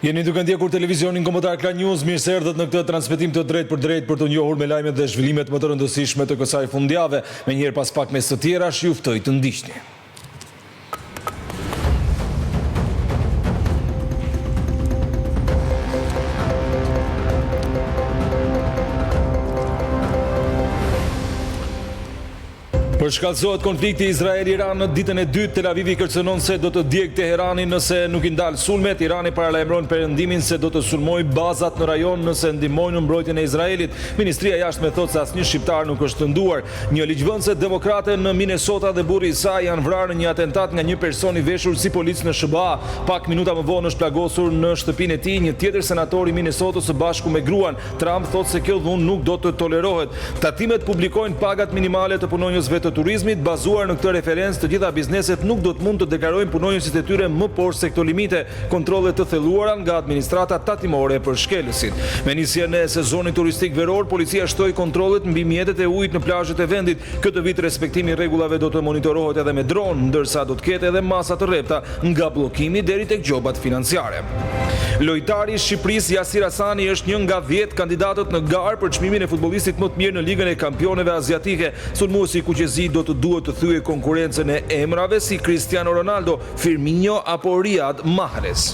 Jeni duke ndjekur televizionin kombëtar Klan News, mirë se erdhët në këtë transmetim të drejt për të njohur me lajmet dhe zhvillimet më të rëndësishme të kësaj fundjavë. Menjëherë pas pak mes të tjera, ju ftoj të ndiqni. Përshkallësohet konflikti Izrael-Iran në ditën e dytë, Tel Avivi kërcënon se do të djegë Teheranin nëse nuk i ndal sulmet. Irani paralajmëron perëndimin se do të sulmojë bazat në rajon nëse ndihmojnë në mbrojtjen e Izraelit. Ministria e jashtme thotë se asnjë shqiptar nuk është dënduar. Një ligjvënëse demokrate në Minnesota dhe burri i saj janë vrarë në një atentat nga një person i veshur si polic në SBA. Pak minuta më vonë është plagosur në shtëpinë e tij një tjetër senator i Minnesotës së bashku me gruan. Trump thotë se kjo dhunë nuk do të tolerohet. Tatimet publikojnë pagat minimale të punonjësve të turizmit. Bazuar në këtë referencë, të gjitha bizneset nuk do të mund të deklarojnë punonjësit e tyre më poshtë se këto limite. Kontrolle të thelluara nga administrata tatimore për shkelësit. Me nisjen e sezonit turistik veror, policia shtoi kontrollet mbi mjetet e ujit në plazhet e vendit. Këtë vit respektimi i rregullave do të monitorohet edhe me dron, ndërsa do të ketë edhe masa të rrepta nga bllokimi deri tek gjobat financiare. Lojtari i Shqipërisë Yasir Hasani është një nga 10 kandidatët në garë për çmimin e futbollistit më të mirë në Ligën e Kampioneve Aziatike. Sulmuesi Kuqezi do të duhet të thyejë konkurrencën e emrave si Cristiano Ronaldo, Firmino apo Riyad Mahrez.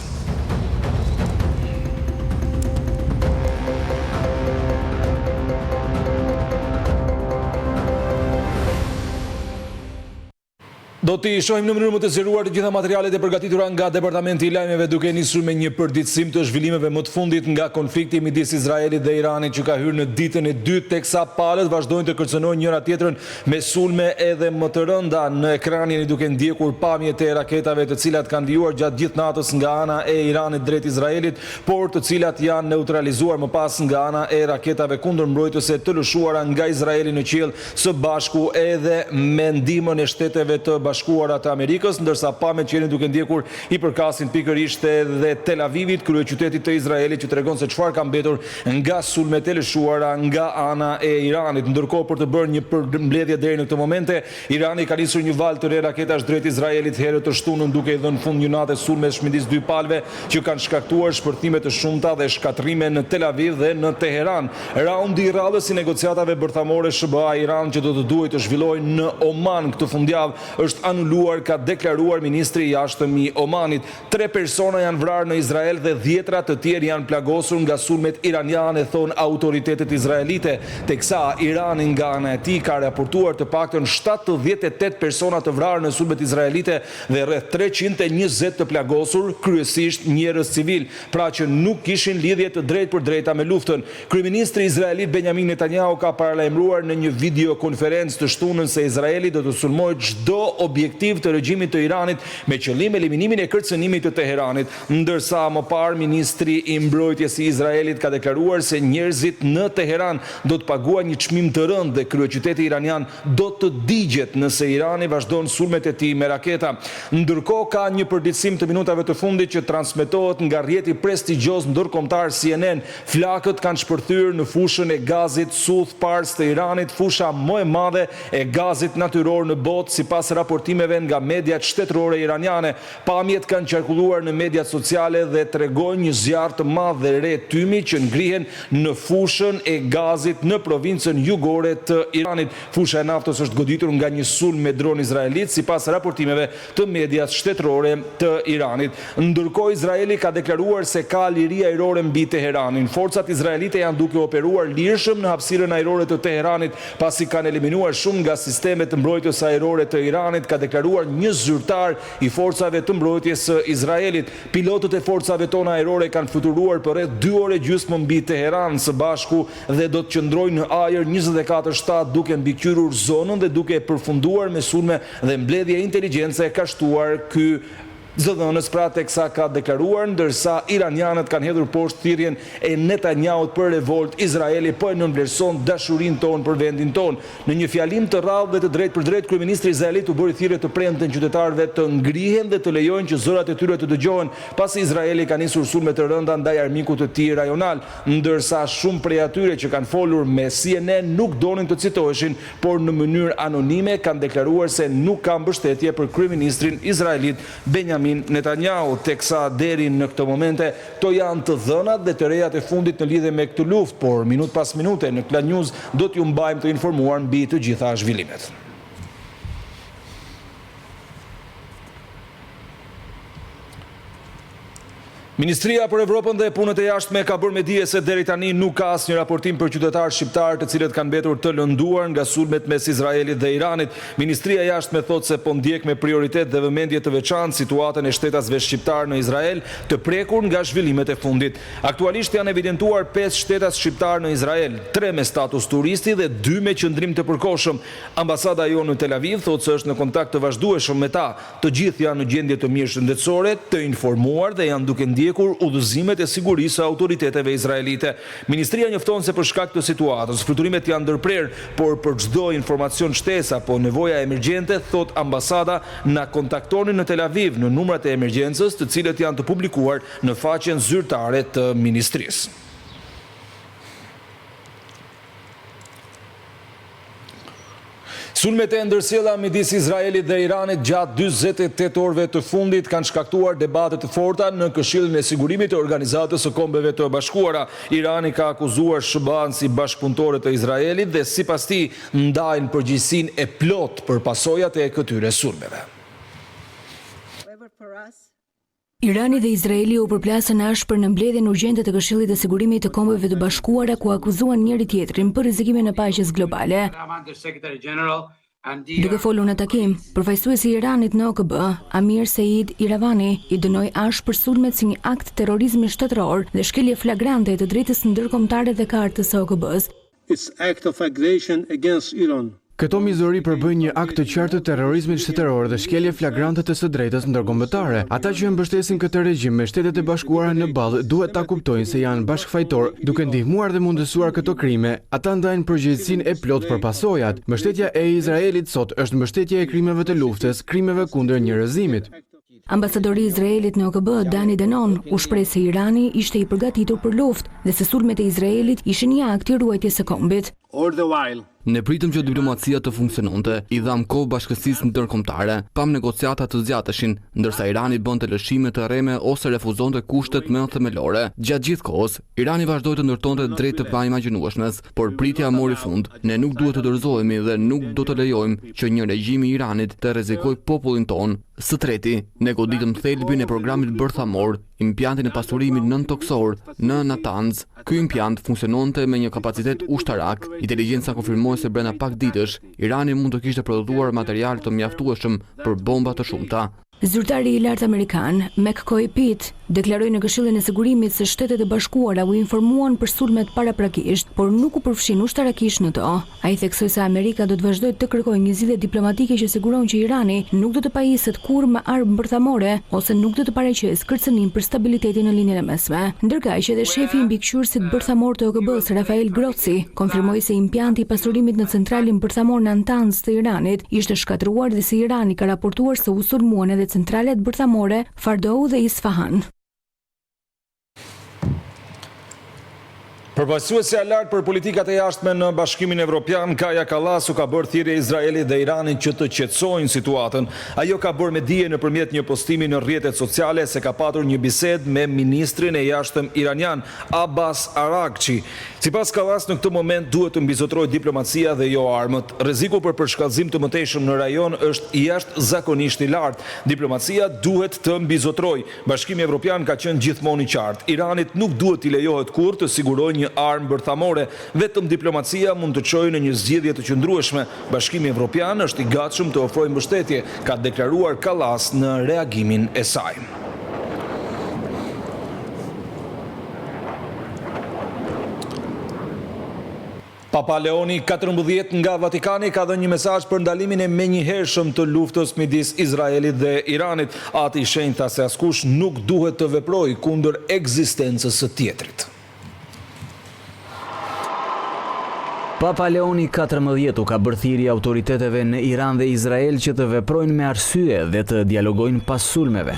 Do t'i shohim në mënyrë më të zgjeruar të gjitha materialet e përgatitura nga Departamenti i Lajmeve, duke nisur me një përditësim të zhvillimeve më të fundit nga konflikti midis Izraelit dhe Iranit që ka hyrë në ditën e dytë, teksa palët vazhdojnë të kërcënojnë njëra tjetrën me sulme edhe më të rënda. Në ekran jeni duke ndjekur pamjet e raketave të cilat kanë vijur gjatë gjithë natës nga ana e Iranit drejt Izraelit, por të cilat janë neutralizuar më pas nga ana e raketave kundërmbrojtëse të lëshuara nga Izraeli në qiell së bashku edhe me ndihmën e Shteteve të Bashkuara të Amerikës, ndërsa pamjet që jeni duke ndjekur i përkasin pikërisht edhe Tel Avivit, kryeqytetit të Izraelit, që tregon se çfarë ka mbetur nga sulmet e lëshuara nga ana e Iranit. Ndërkohë, për të bërë një përmbledhje deri në këtë momente, Irani ka nisur një valë të re raketash drejt Izraelit herë të shtunën, duke i dhënë fund një nate sulmesh midis dy palëve që kanë shkaktuar shpërthime të shumta dhe shkatrime në Tel Aviv dhe në Teheran. Raundi i radhës i negociatave bërthamore SBA-Iran që do të duhet të zhvillojë në Oman këtë fundjavë është anuluar, ka deklaruar ministri i jashtëm i Omanit. 3 persona janë vrarë në Izrael dhe 10 të tjerë janë plagosur nga sulmet iraniane, thon autoritetet izraelite, teksa Irani nga ana e tij ka raportuar të paktën 78 persona të vrarë në sulmet izraelite dhe rreth 320 të plagosur, kryesisht njerëz civil, pra që nuk kishin lidhje të drejtë me luftën. Kryeministri izraelit Benjamin Netanyahu ka paralajmëruar në një videokonferencë të shtunën se Izraeli do të sulmojë çdo objektiv të regjimit të Iranit me qëllim eliminimin e kërcënimit të Teheranit, ndërsa më parë ministri i mbrojtjes i Izraelit ka deklaruar se njerëzit në Teheran do të paguajnë një çmim të rëndë dhe kryeqyteti iranian do të digjet nëse Irani vazhdon sulmet e tij me raketa. Ndërkohë ka një përditësim të minutave të fundit që transmetohet nga rrjeti prestigjioz ndërkombëtar CNN. Flakët kanë shpërthyer në fushën e gazit South Pars të Iranit, fusha më e madhe e gazit natyror në botë sipas raportimeve nga mediat shtetërore iraniane. Pamjet kanë qarkulluar në mediat sociale dhe tregojnë një zjarr të madh dhe re tymi që ngrihen në fushën e gazit në provincën jugore të Iranit. Fusha e naftës është goditur nga një sulm me dron izraelit sipas raportimeve të medias shtetërore të Iranit. Ndërkohë Izraeli ka deklaruar se ka liri ajrore mbi Teheranin. Forcat izraelite janë duke operuar lirshëm në hapësirën ajrore të Teheranit pasi kanë eliminuar shumë nga sistemet të mbrojtjes ajrore të Iranit, ka deklaruar një zyrtar i forcave të mbrojtjes së Izraelit. Pilotët e forcave tona ajrore kanë fluturuar për rreth 2 orë gjysmë mbi Teheran së bashku dhe do të qëndrojnë në ajër 24/7 duke mbikëqyrur zonën dhe duke përfunduar me sulme dhe mbledhje inteligjence, ka shtuar ky zëdhënës, pra teksa ka deklaruar, ndërsa iranianët kanë hedhur poshtë thirrjen e Netanyahut për revolt. Izraeli po e nënvlerëson dashurinë tonë për vendin tonë. Në një fjalim të rrallë dhe të drejtë për drejtë, kryeministri izraelit u bëri thirrje të premten qytetarëve të ngrihen dhe të lejojnë që zërat e tyre të dëgjohen, pasi Izraeli ka nisur sulme të rënda ndaj armikut të tij rajonal, ndërsa shumë prej atyre që kanë folur me CNN nuk donin të citoheshin, por në mënyrë anonime kanë deklaruar se nuk kanë mbështetje për kryeministrin izraelit Benjamin Benjamin Netanyahu, teksa deri në këtë momente to janë të dhënat dhe të rejat e fundit në lidhje me këtë luftë, por minut pas minute në Klan News do t'ju mbajmë të informuar mbi të gjitha zhvillimet. Ministria për Evropën dhe punët e jashtme ka bërë me dije se deri tani nuk ka asnjë raportim për qytetarë shqiptar të cilët kanë mbetur të lënduar nga sulmet mes Izraelit dhe Iranit. Ministria e jashtme thotë se po ndjek me prioritet dhe vëmendje të veçantë situatën e shtetasve shqiptar në Izrael, të prekur nga zhvillimet e fundit. Aktualisht janë evidentuar 5 shtetas shqiptar në Izrael, 3 me status turisti dhe 2 me qëndrim të përkohshëm. Ambasada jonë në Tel Aviv thotë se është në kontakt të vazhdueshëm me ta. Të gjithë janë në gjendje të mirë shëndetësore, të informuar dhe janë duke ndjekur udhëzimet e sigurisë së autoriteteve izraelite. Ministria njofton se për shkak të situatës, fluturimet janë ndërprer, por për çdo informacion shtesë apo nevoja emergjente, thot ambasada, na kontaktoni në Tel Aviv në numrat e emergjencës, të cilët janë të publikuar në faqen zyrtare të ministrisë. Sulmet e ndërsjella midis Izraelit dhe Iranit gjatë 48 orëve të fundit kanë shkaktuar debate të forta në Këshillin e Sigurimit të Organizatës së Kombeve të Bashkuara. Irani ka akuzuar SHBA-n si bashkëpunëtore të Izraelit dhe sipas tij ndajnë përgjegjësinë e plotë për pasojat e këtyre sulmeve. Irani dhe Izraeli u përplasën ashpër në mbledhjen urgjente të Këshillit të Sigurimit të Kombeve të Bashkuara, ku akuzuan njëri tjetrin për rrezikimin e paqes globale. Duke folur në takim, përfaqësuesi i Iranit në OKB, Amir Seid Iravani, i dënoi ashpër sulmet si një akt terrorizmi shtetëror dhe shkelje flagrante të drejtës ndërkombëtare dhe kartës së OKB-s. Its act of aggression against Iran. Këto mizori përbëjnë një akt të qartë të terrorizmit shtetëror dhe shkelje flagrante të së drejtës ndërkombëtare. Ata që mbështesin këtë regjim me Shtetet e Bashkuara në ballë duhet ta kuptojnë se janë bashkëfajtor, duke ndihmuar dhe mundësuar këto krime. Ata ndajnë përgjegjësinë e plotë për pasojat. Mbështetja e Izraelit sot është mbështetje e krimeve të luftës, krimeve kundër njerëzimit. Ambasadori i Izraelit në OKB, Dani Denon, u shpreh se Irani ishte i përgatitur për luftë dhe se sulmet e Izraelit ishin një akt i ruajtjes së kombit. Ne pritëm që diplomacia të funksiononte, i dham kohë bashkësisë ndërkombëtare, pam negociata të zgjatëshin, ndërsa Irani bënte lëshime të rreme ose refuzonte kushtet më themelore. Gjatë gjithë kohës, Irani vazhdoi të ndërtonte drejt të paimagjinueshmes, por pritja mori fund. Ne nuk duhet të dorëzohemi dhe nuk do të lejojmë që një regjim i Iranit të rrezikojë popullin ton. Së treti, ne goditëm thelbin e programit bërthamor, impjantin e pasurimit nëntoksor në Natanz. Ky impjant funksiononte me një kapacitet ushtarak. Inteligjenca konfirmoi se brenda pak ditësh Irani mund të kishte prodhuar material të mjaftueshëm për bomba të shumta. Zyrtari i lartë amerikan, McCoy Pitt, deklaroi në Këshillin e Sigurimit se Shtetet e Bashkuara u informuan për sulmet paraprakisht, por nuk u përfshin ushtarakisht në to. Ai theksoi se Amerika do të vazhdojë të kërkojë një zgjidhje diplomatike që siguron që Irani nuk do të pajiset kurrë me armë bërthamore ose nuk do të paraqesë kërcënim për stabilitetin në linjën e mesme. Ndërkaq edhe shefi i mbikëqyrësit bërthamor të OKB-s, Rafael Grossi, konfirmoi se impjanti i pasurimit në centralin bërthamor në Natanz të Iranit ishte shkatëruar dhe se Irani ka raportuar se u sulmuan edhe centralet bërthamore Fardou dhe Isfahan. Përfaqësuesja lartë për politikat e jashtme në Bashkimin Evropian, Kaja Kallas, u ka bërë thirrje Izraelit dhe Iranit që të qetësojnë situatën. Ajo ka bërë me dije nëpërmjet një postimi në rrjetet sociale se ka patur një bisedë me ministrin e jashtëm iranian, Abbas Araghchi. Sipas Kallas, në këtë moment duhet të mbizotrohet diplomacia dhe jo armët. Rreziku për përshkallëzim të mëtejshëm në rajon është jashtëzakonisht i lartë. Diplomacia duhet të mbizotrojë. Bashkimi Evropian ka qenë gjithmonë i qartë. Iranit nuk duhet t'i lejohet kurrë të sigurojë një armë bërthamore, vetëm diplomacia mund të çojë në një zgjidhje të qëndrueshme. Bashkimi Evropian është i gatshëm të ofrojë mbështetje, ka deklaruar Kallas në reagimin e saj. Papa Leoni 14 nga Vatikani ka dhënë një mesazh për ndalimin e menjëhershëm të luftës midis Izraelit dhe Iranit. Ati i shenjtë tha se askush nuk duhet të veprojë kundër ekzistencës së tjetrit. Papa Leoni 14 ka bërë thirrje autoriteteve në Iran dhe Izrael që të veprojnë me arsye dhe të dialogojnë pas sulmeve.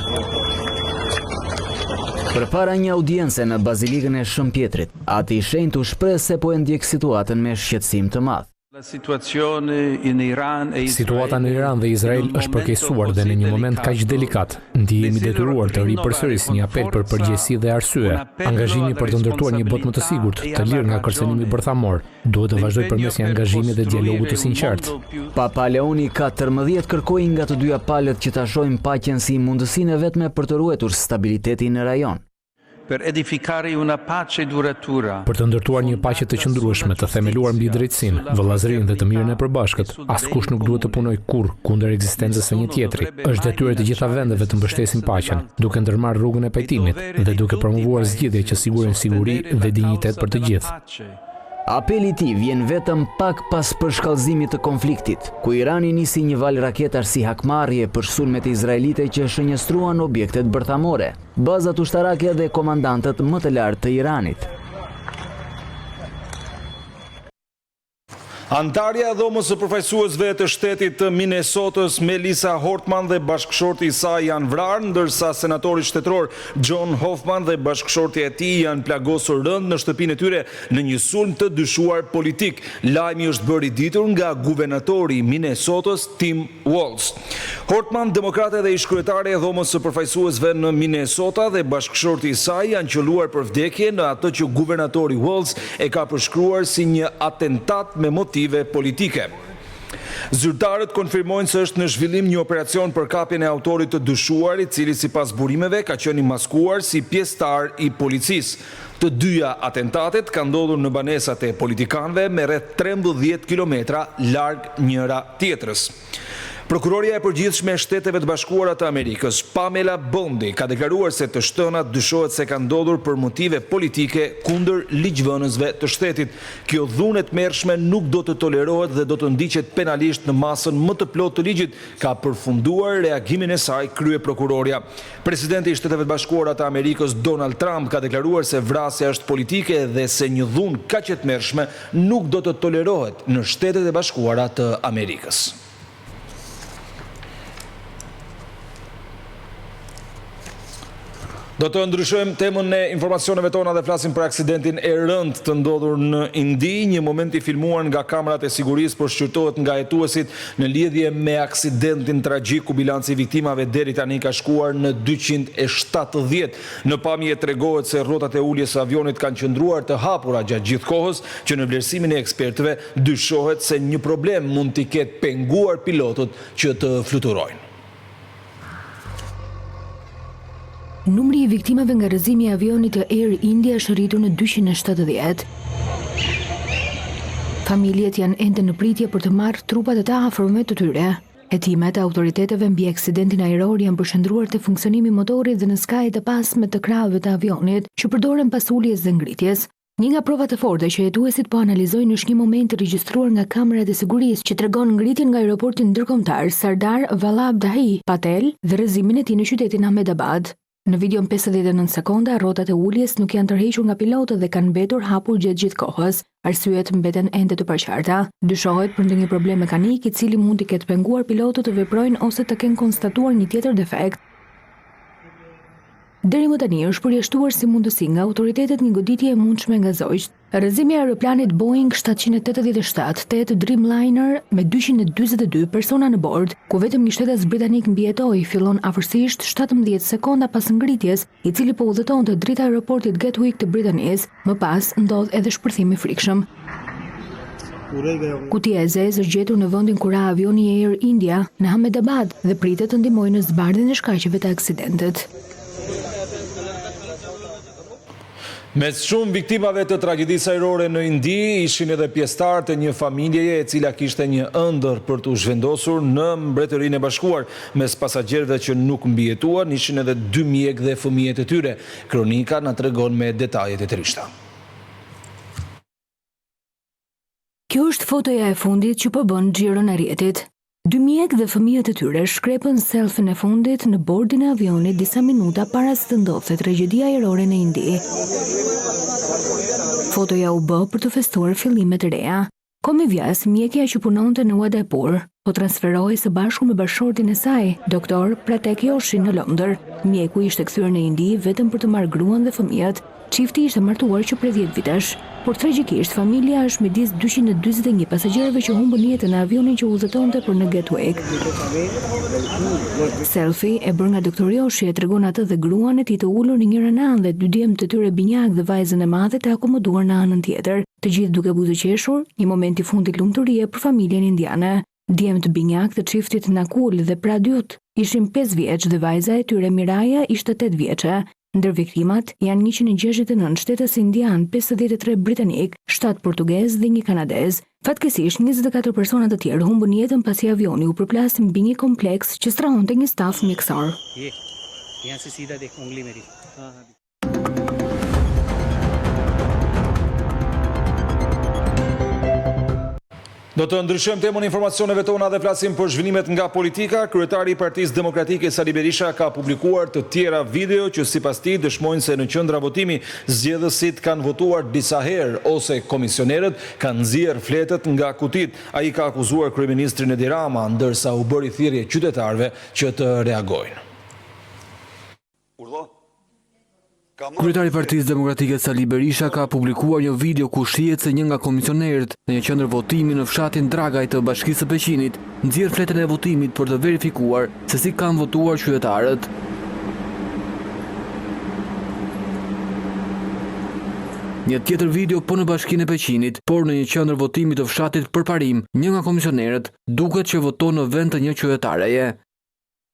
Përpara një audience në Bazilikën e Shën Pjetrit, Ati i shenjtë u shpreh se po e ndjek situatën me shqetësim të madh. Situata në Iran dhe Izrael është përkeqësuar dhe në një moment kaq delikat, ndihemi detyruar të ripërsëris një apel për përgjegjësi dhe arsye. Angazhimi për të ndërtuar një botë më të sigurt, të lirë nga kërcënimi bërthamor, duhet të vazhdojë përmes një angazhimi dhe dialogu të sinqertë. Papa Leoni XIV kërkoi nga të dyja palët që ta shohin paqen si mundësinë e vetme për të ruetur stabilitetin në rajon. Për të ndërtuar një paqe të qëndrueshme, të themeluar mbi drejtësinë, vëllazërinë dhe të mirën e përbashkët, askush nuk duhet të punojë kurrë kundër ekzistencës së një tjetri. Është detyrë e të gjitha vendeve të mbështesin paqen, duke ndërmarrë rrugën e pajtimit dhe duke promovuar zgjidhje që sigurojnë siguri dhe dinjitet për të gjithë. Apeli i tij vjen vetëm pak pas përshkallëzimit të konfliktit, ku Irani nisi një val raketash si hakmarrje për sulmet izraelite që shënjestruan objektet bërthamore, bazat ushtarake dhe komandantët më të lartë të Iranit. Antarja e dhomës së përfaqësuesve të shtetit të Minnesotës, Melissa Hortman dhe bashkëshorti i saj janë vrarë, ndërsa senatori shtetëror John Hoffman dhe bashkëshorti e tij janë plagosur rënd në shtëpinë e tyre në një sulm të dyshuar politik. Lajmi është bërë i ditur nga guvernatori i Minnesotës, Tim Walz. Hortman, demokrate dhe ish kryetare e dhomës së përfaqësuesve në Minnesota dhe bashkëshorti i saj janë qelluar për vdekje në atë që guvernatori Walz e ka përshkruar si një atentat me motive politike. Zyrtarët konfirmojnë se është në zhvillim një operacion për kapjen e autorit të dyshuar, i cili sipas burimeve ka qenë i maskuar si pjesëtar i policisë. Të dyja atentatet kanë ndodhur në banesat e politikanëve me rreth 13 kilometra larg njëra tjetrës. Prokuroria e përgjithshme e Shteteve të Bashkuara të Amerikës, Pamela Bondi, ka deklaruar se të shtënat dyshohet se kanë ndodhur për motive politike kundër ligjvënësve të shtetit. Kjo dhunë e tmerrshme nuk do të tolerohet dhe do të ndiqet penalisht në masën më të plotë të ligjit, ka përfunduar reagimin e saj kryeprokuroria. Presidenti i Shteteve të Bashkuara të Amerikës, Donald Trump, ka deklaruar se vrasja është politike dhe se një dhunë kaq e tmerrshme nuk do të tolerohet në Shtetet e Bashkuara të Amerikës. Do të ndryshojmë temën e informacioneve tona dhe flasim për aksidentin e rënd të ndodhur në Indi, një moment i filmuar nga kamerat e sigurisë, por shqyrtohet nga hetuesit në lidhje me aksidentin tragjik ku bilanci i viktimave deri tani ka shkuar në 270. Në pamje tregohet se rrotat e uljes së avionit kanë qëndruar të hapura gjatë gjithë kohës, që në vlerësimin e ekspertëve dyshohet se një problem mund t'i ketë penguar pilotët që të fluturojnë. Numri i viktimave nga rrëzimi i avionit të Air India është rritur në 270. Familjet janë ende në pritje për të marrë trupat e të afërme të tyre. Hetimet e autoriteteve mbi aksidentin ajror janë përshëndruar te funksionimi i motorit dhe në skajet e pasme të krahëve të avionit që përdoren pas uljes dhe ngritjes. Një nga provat e forta që hetuesit po analizojnë është një moment të regjistruar nga kamerat e sigurisë që tregon ngritjen nga aeroporti ndërkombëtar Sardar Vallabhbhai Patel dhe rrëzimin e tij në qytetin Ahmedabad. Në videon 59 sekonda, rrotat e uljes nuk janë tërhequr nga pilotët dhe kanë mbetur hapur gjatë gjithë kohës. Arsyet mbeten ende të paqarta. Dyshohet për ndonjë problem mekanik i cili mund të ketë penguar pilotët të veprojnë ose të kenë konstatuar një tjetër defekt. Deri më tani është përjashtuar si mundësi nga autoritetet një goditje e mundshme nga zogjt. Rrëzimi i aeroplanit Boeing 787-8 Dreamliner me 242 persona në bord, ku vetëm një shtetas britanik mbijetoi, fillon afërsisht 17 sekonda pas ngritjes, i cili po udhëtonte drejt aeroportit Gatwick të Britanisë. Më pas ndodh edhe shpërthim i frikshëm. Kutia e zezë është gjetur në vendin ku ra avioni i Air India në Ahmedabad dhe pritet të ndihmojë në zbardhjen e shkaqeve të aksidentit. Mes shumë viktimave të tragjedisë ajrore në Indi, ishin edhe pjesëtar të një familjeje e cila kishte një ëndër për të zhvendosur në Mbretërinë e Bashkuar. Mes pasagjerëve që nuk mbijetuan, ishin edhe 2 mjekë dhe fëmijët e tyre. Kronika na tregon me detajet e trishta. Kjo është fotoja e fundit që po bën xhiron e rrjetit. 2 mjekë dhe fëmijët e tyre shkrepën selfin e fundit në bordin e avionit disa minuta para se të ndodhte tragjedia ajrore në Indi. Fotoja u bë për të festuar fillimet e reja. Komi Vjas, mjekja që punonte në Udaipur, po transferohej së bashku me bashkëshortin e saj, doktor Pratek Joshi në Londër. Mjeku ishte kthyer në Indi vetëm për të marrë gruan dhe fëmijët. Çifti ishte martuar që prej 10 vitesh, por tragjikisht familja është midis 241 pasagjerëve që humbën jetën në avionin që udhëtonte për në Gatwick. Selfie e bërë nga doktor Joshi e tregon atë dhe gruan e tij të ulur në njëra anë dhe dy djemt të tyre binjak dhe vajzën e madhe të akomoduar në anën tjetër, të gjithë duke buzëqeshur, një moment i fundit lumturie për familjen indiane. Djemt binjak të çiftit Nakul dhe Pradyut ishin 5 vjeç dhe vajza e tyre Miraja ishte 8 vjeçe. Ndër viktimat janë 169 shtetës indian, 53 britanik, 7 portugez dhe 1 kanadez. Fatkeqësisht 24 persona të tjerë humbën jetën pasi avioni u përplas mbi një kompleks që strahonte një staf mjekësor. Do të ndryshojmë temën e informacioneve tona dhe flasim për zhvillimet nga politika. Kryetari i Partisë Demokratike Sali Berisha ka publikuar të tjera video që sipas tij dëshmojnë se në qendra votimi zgjedhësit kanë votuar disa herë ose komisionerët kanë nxjerrë fletët nga kutit. Ai ka akuzuar kryeministrin Edi Rama, ndërsa u bëri thirrje qytetarëve që të reagojnë. Kryetari i Partisë Demokratike Sali Berisha ka publikuar një video ku shihet se një nga komisionerët në një qendër votimi në fshatin Dragaj të Bashkisë së Peqinit nxjerr fletën e votimit për të verifikuar se si kanë votuar qytetarët. Një tjetër video po në Bashkinë e Peqinit, por në një qendër votimi të fshatit Përparim, një nga komisionerët duket që voton në vend të një qytetareje.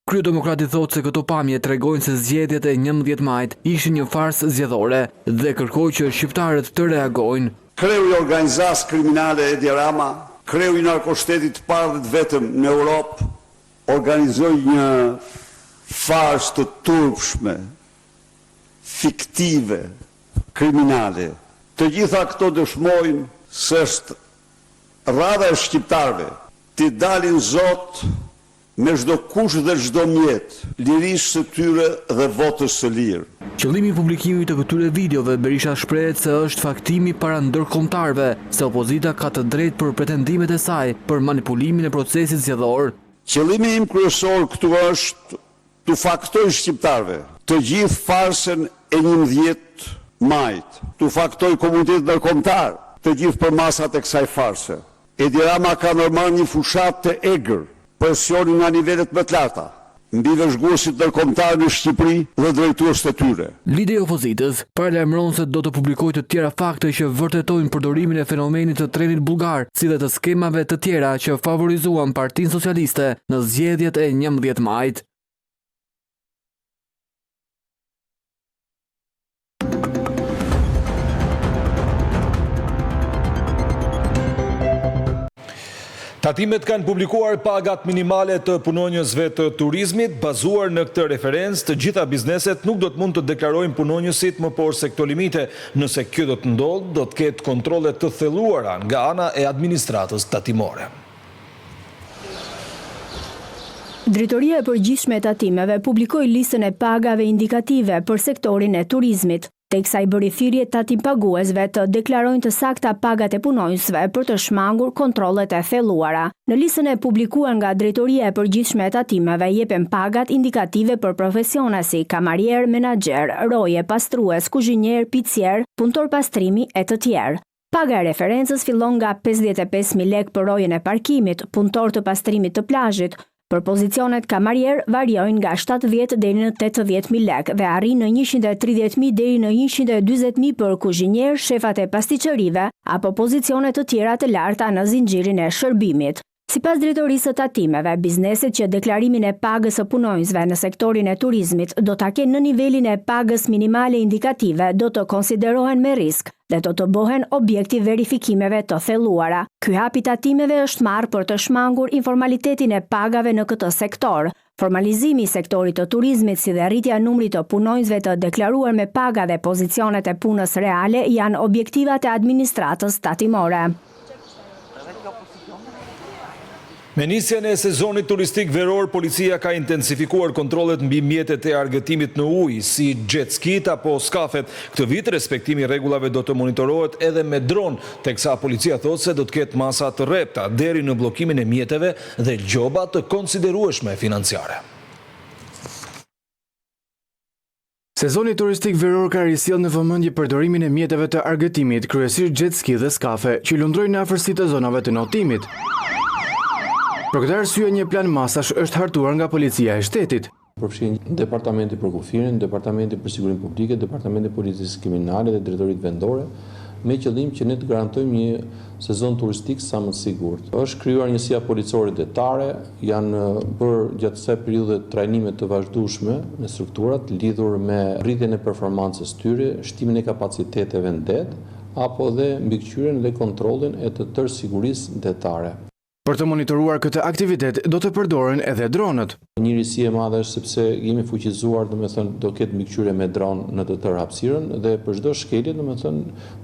Kryedemokrati thotë se këto pamje tregojnë se zgjedhjet e 11 majit ishin një farsë zgjedhore dhe kërkoi që shqiptarët të reagojnë. Kreu i organizatës kriminale Edi Rama, kreu i narkoshtetit të parë dhe të vetëm në Europë, organizoi një farsë të turpshme, fiktive, kriminale. Të gjitha këto dëshmojnë se është rradha e shqiptarëve të dalin zot me çdo kush dhe çdo mjet, lirisë së tyre dhe votës së lirë. Qëllimi i publikimit të këtyre videove, Berisha shprehet se është faktimi para ndërkombëtarëve se opozita ka të drejtë për pretendimet e saj për manipulimin e procesit zgjedhor. Qëllimi im kryesor këtu është të faktoj shqiptarëve të gjithë farsën e 11 majit, të faktoj komunitetin ndërkombëtar të gjithë përmasat e kësaj farse. Edi Rama ka normal një fushat të egër, presionin nga nivelet më të larta, mbi vëzhguesit ndërkombëtar në Shqipëri dhe drejtues të tyre. Lideri i opozitës paralajmëron se do të publikojë të tjera fakte që vërtetojnë përdorimin e fenomenit të trenit bullgar, si dhe të skemave të tjera që favorizuan Partinë Socialiste në zgjedhjet e 11 majit. Tatimet kanë publikuar pagat minimale të punonjësve të turizmit. Bazuar në këtë referencë, të gjitha bizneset nuk do të mund të deklarojnë punonjësit më por se këto limite. Nëse kjo do të ndodhë, do të ketë kontrole të thelluara nga ana e administratës tatimore. Drejtoria e Përgjithshme e Tatimeve publikoi listën e pagave indikative për sektorin e turizmit, teksa i bëri thirrje tatim paguesve të deklarojnë të sakta pagat e punonjësve për të shmangur kontrollet e thelluara. Në listën e publikuar nga Drejtoria e Përgjithshme e Tatimeve jepen pagat indikative për profesione si kamarier, menaxher, roje, pastrues, kuzhinier, picier, punëtor pastrimi e të tjerë. Paga e referencës fillon nga 55.000 lekë për rojen e parkimit, punëtor të pastrimit të plazhit. Për pozicionet kamarier variojnë nga 70 deri në 80.000 lekë dhe arrin në 130.000 deri në 140.000 për kuzhinier, shefat e pastiqerive apo pozicione të tjera të larta në zinxhirin e shërbimit. Sipas Drejtorisë së Tatimeve, bizneset që deklarimin e pagës së punonjësve në sektorin e turizmit do ta kenë në nivelin e pagës minimale indikative do të konsiderohen me risk dhe do të bëhen objekti verifikimeve të thelluara. Ky hap i tatimeve është marrë për të shmangur informalitetin e pagave në këtë sektor. Formalizimi i sektorit të turizmit si dhe rritja e numrit të punonjësve të deklaruar me paga dhe pozicionet e punës reale janë objektivat e administratës tatimore. Me nisjen e sezonit turistik veror, policia ka intensifikuar kontrollet mbi mjetet e argëtimit në ujë, si jet skit apo skafet. Këtë vit, respektimi i rregullave do të monitorohet edhe me dron, teksa policia thotë se do të ketë masa të rrepta deri në bllokimin e mjeteve dhe gjoba të konsiderueshme financiare. Sezoni turistik veror ka risjell në vëmendje përdorimin e mjeteve të argëtimit, kryesisht jet ski dhe skafe, që lundrojnë në afërsi të zonave të notimit. Për këtë arsye një plan masash është hartuar nga policia e shtetit. Përfshin Departamenti për Kufirin, Departamenti për Sigurinë Publike, Departamenti Policisë Kriminale dhe Drejtoritë Vendore, me qëllim që ne të garantojmë një sezon turistik sa më të sigurt. Është krijuar njësia policore detare, janë bërë gjatë kësaj periudhe trajnime të vazhdueshme në strukturat lidhur me rritjen e performancës tyre, shtimin e kapaciteteve në det, apo dhe mbikëqyrjen dhe kontrollin e të tërë sigurisë detare. Për të monitoruar këtë aktivitet do të përdoren edhe dronët. Një risi e madhe është sepse jemi fuqizuar, do ketë mbikëqyrje me dron në të tërë hapësirën dhe për çdo shkelje,